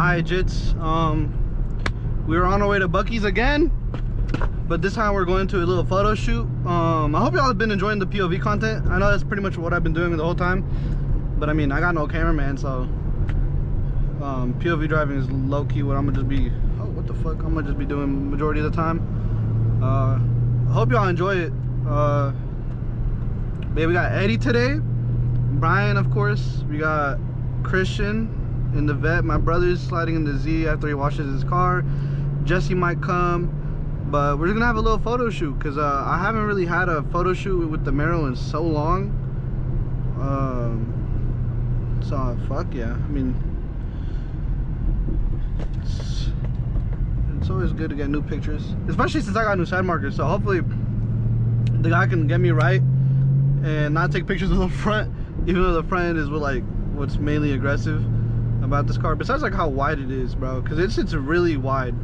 Alright, Jits. We were on our way to Buc-ee's again, but this time we're going to a little photo shoot. I hope y'all have been enjoying the POV content. I know that's pretty much what I've been doing the whole time, but I mean, I got no cameraman, so POV driving is low-key what I'm gonna just be, oh, what the fuck, I'm gonna just be doing majority of the time. I hope y'all enjoy it. Babe, we got Eddie today, Brian, of course, we got Christian in the vet, my brother's sliding in the Z after he washes his car, Jesse might come, but we're just gonna have a little photo shoot because I haven't really had a photo shoot with the Camaro in so long. So fuck yeah, I mean, it's always good to get new pictures, especially since I got new side markers, so hopefully the guy can get me right and not take pictures of the front, even though the front end is what, like, what's mainly aggressive about this car, besides like how wide it is, bro, because it's really wide.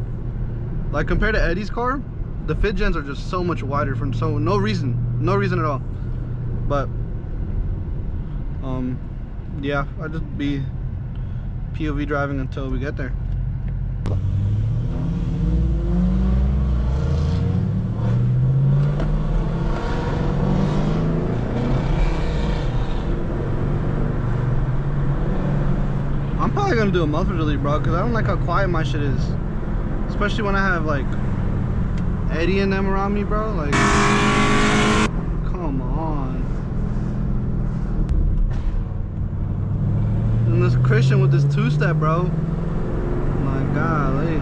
Like compared to Eddie's car, the fit gens are just so much wider for no reason at all. But yeah, I'll just be POV driving until we get there. I'm probably gonna do a muffler delete, bro, because I don't like how quiet my shit is, especially when I have like Eddie and them around me, bro. Like, come on. And this Christian with this two-step, bro. My golly.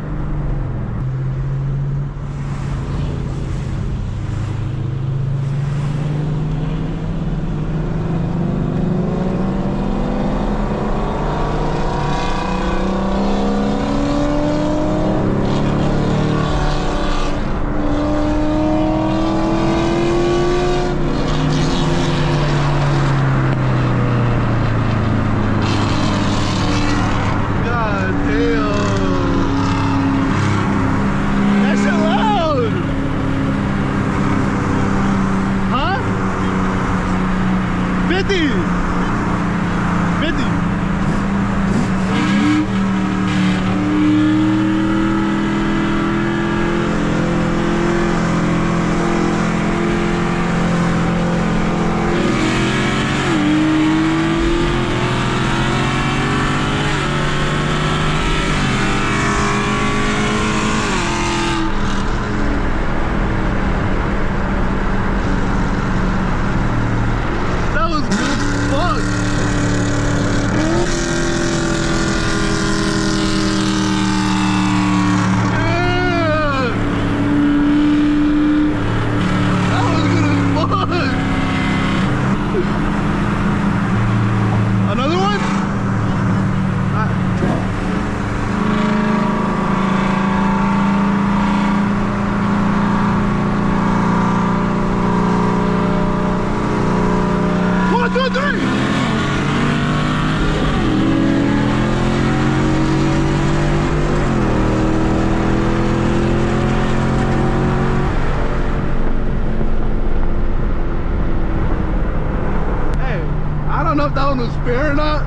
That one was fair or not,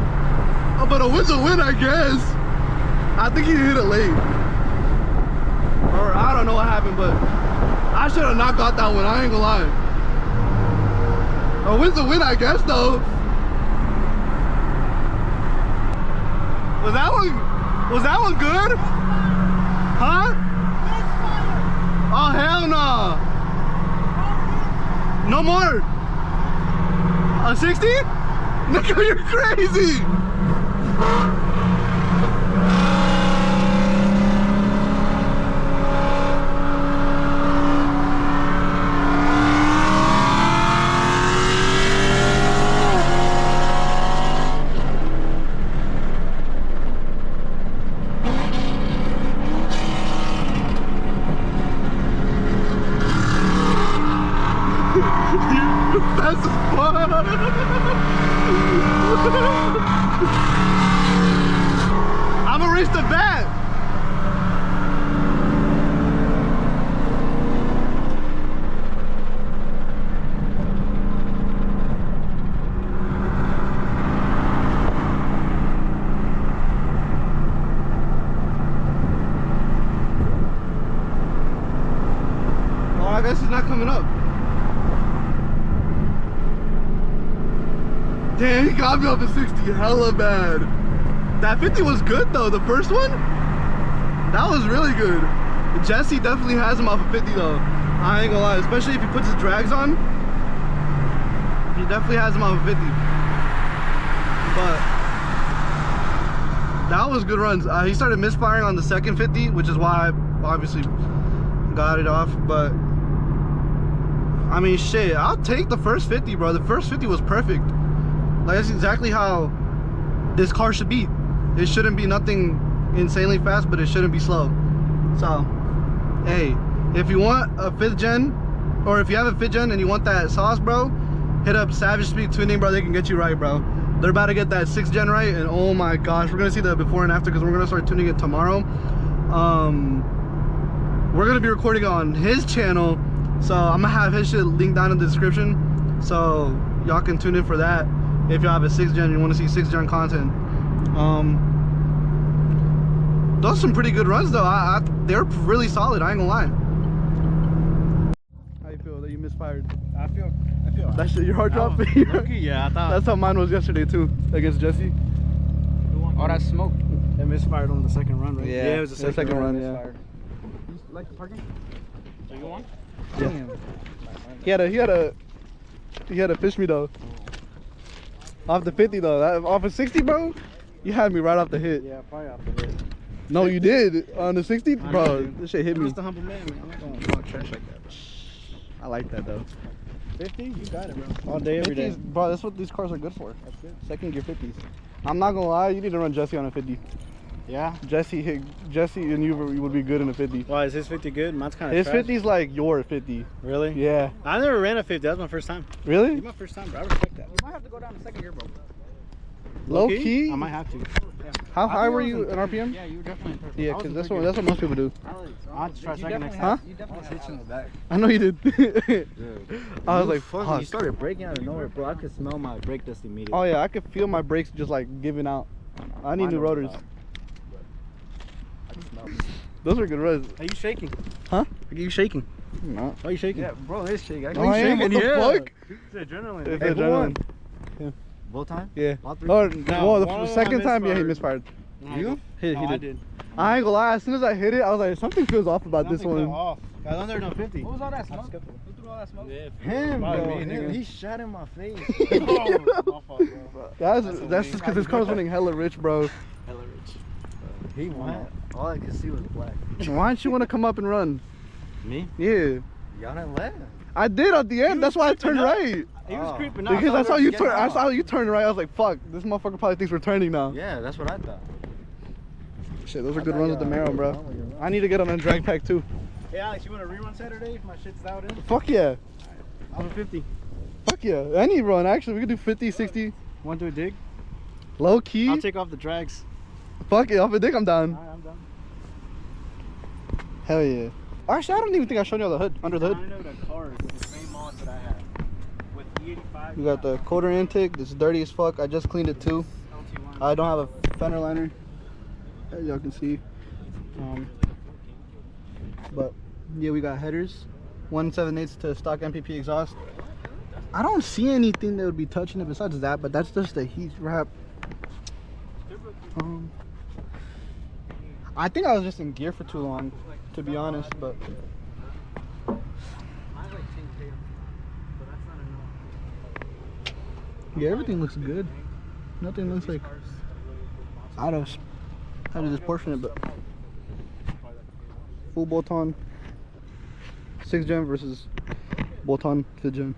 but a win's a win, I guess. I think he hit it late, or I don't know what happened, but I should have not got that one. I ain't gonna lie. A win's a win, I guess, though. Was that one good? Huh? Oh hell no! No more. A 60? Nigga, you're crazy! That's fun! coming up. Damn, he got me off the 60 hella bad. That 50 was good though, the first one. That was really good. Jesse definitely has him off of 50 though. I ain't gonna lie, especially if he puts his drags on. He definitely has him off of 50. But that was good runs. He started misfiring on the second 50, which is why I obviously got it off. But I mean, shit, I'll take the first 50, bro. The first 50 was perfect. Like, that's exactly how this car should be. It shouldn't be nothing insanely fast, but it shouldn't be slow. So, hey, if you want a 5th gen, or if you have a 5th gen and you want that sauce, bro, hit up Savage Speed Tuning, bro. They can get you right, bro. They're about to get that 6th gen right, and oh my gosh, we're gonna see the before and after because we're gonna start tuning it tomorrow. We're gonna be recording on his channel, so I'm gonna have his shit linked down in the description, so y'all can tune in for that if y'all have a 6th gen and you want to see 6th gen content. Those are some pretty good runs though. They're really solid, I ain't gonna lie. How you feel that you misfired? I feel That shit, your heart dropped? yeah, I thought That's how mine was yesterday too, against Jesse. oh, that smoke. It misfired on the second run, right? Yeah, it was the second run, yeah. misfired. You like the parking? So you want? Yeah. He had to fish me though. Off the 50 though. Off of 60, bro, you had me right off the hit. Yeah, probably off the hit. No, you did. On the 60? Bro, this shit hit me. I'm just a humble man, man. I'm not gonna talk trash like that. I like that though. 50? You got it, bro. All day, every day. 50s, bro, that's what these cars are good for. That's good. Second gear 50s. I'm not gonna lie, you need to run Jesse on a 50. Yeah? Jesse and you would be good in a 50. Why, is his 50 good? Mine's kind of His trash. 50's like your 50. Really? Yeah. I never ran a 50. That was my first time. Really? It's my first time, bro. I respect that. You might have to go down to second gear, bro. Low key? I might have to. Yeah. How high were you in RPM? Yeah, you were definitely in third. Yeah, because that's what most people do. I'll have to try second next Huh? time. You definitely hit you in the back. I know you did. Dude, I was like, fuck. fuck. You started braking out of nowhere, bro. I could smell my brake dust immediately. Oh yeah, I could feel my brakes just like giving out. I need new rotors. Those are good runs. Are you shaking? Huh? Are you shaking? No. Why are you shaking? Yeah, bro, it's shaking. Oh, I am. What the fuck? It's adrenaline. It's Hey, who adrenaline. won? Both time? Yeah. All three? Oh, No, well, one the of them second I time, yeah, he misfired. misfired. You? He I did. did. I ain't gonna lie, as soon as I hit it, I was like, something feels off about this Nothing one. fell off. I was under no 50. What was all that I'm smoke? skeptical. Who threw all that smoke? Yeah. Him, Probably bro. me, Him. nigga. He shot in my face. Oh, my fault, bro. That's just because this car's running hella rich, bro. Hella rich. He won. All I could see was black. Why don't you want to come up and run? Me? Yeah. Y'all didn't let him. I did at the end, that's why I turned creeping up. right. He was Oh. creeping up. Because I saw you get turn. I out. saw you turn right. I was like, "Fuck, this motherfucker probably thinks we're turning now." Yeah, that's what I thought. Shit, those are I good thought runs with the you Camaro, were bro. wrong with your run. I need to get on a drag pack too. Hey, Alex, you want to rerun Saturday if my shit's out in? Fuck yeah, Off of 50. fuck yeah. Any run actually, we could do 50, 60, Want to do a dig? low key. I'll take off the drags. Fuck it, off a dick, I'm down. Alright, I'm done. Hell yeah. Actually, I don't even think I showed you the hood, under the I hood. know the cars with the same mods that I had. With E85. We got the quarter intake. This is dirty as fuck. I just cleaned it too. LT1. I don't have a fender liner, as y'all can see. But yeah, we got headers, 1/7/8 to stock MPP exhaust. I don't see anything that would be touching it besides that, but that's just the heat wrap. I think I was just in gear for too long, to be honest, but yeah, everything looks good. Nothing looks like out of disproportionate, but full bolt-on 6th gen versus bolt-on 5th gen.